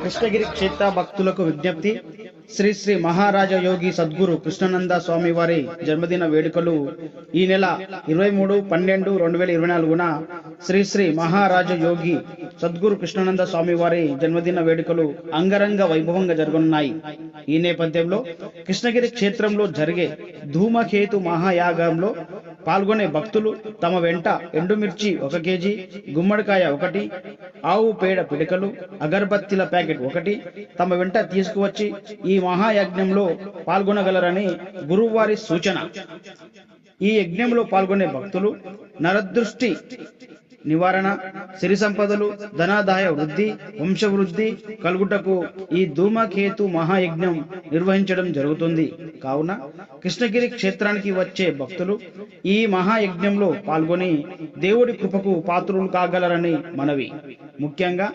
కృష్ణగిరి క్షేత్ర భక్తులకు విజ్ఞప్తి. శ్రీ శ్రీ మహారాజ యోగి సద్గురు కృష్ణానంద స్వామి వారి జన్మదిన వేడుకలు ఈ నెల 23/12/2024 శ్రీ శ్రీ మహారాజ యోగి సద్గురు కృష్ణానంద స్వామి వారి జన్మదిన వేడుకలు అంగరంగ వైభవంగా జరగనున్నాయి. ఈ నేపథ్యంలో కృష్ణగిరి క్షేత్రంలో జరిగే ధూమకేతు మహాయాగంలో పాల్గొనే భక్తులు తమ వెంట ఎండుమిర్చి 1 కేజీ, గుమ్మడికాయ 1, ఆవు పేడ పిడకలు, అగరబత్తీల ప్యాకెట్ 1 తమ వెంట తీసుకువచ్చి ఈ మహాయజ్ఞంలో పాల్గొనగలరని గురువారి సూచన. ఈ యజ్ఞంలో పాల్గొనే భక్తులు నరదృష్టి నివారణ, సిరి సంపదలు, ధనాదాయ వృద్ధి, వంశవృద్ధి కలుగుటకు ఈ ధూమకేతు మహాయజ్ఞం నిర్వహించడం జరుగుతుంది. కావున కృష్ణగిరి క్షేత్రానికి వచ్చే భక్తులు ఈ మహాయజ్ఞంలో పాల్గొని దేవుడి కృపకు పాత్రులు కాగలరని మనవి. ముఖ్యంగా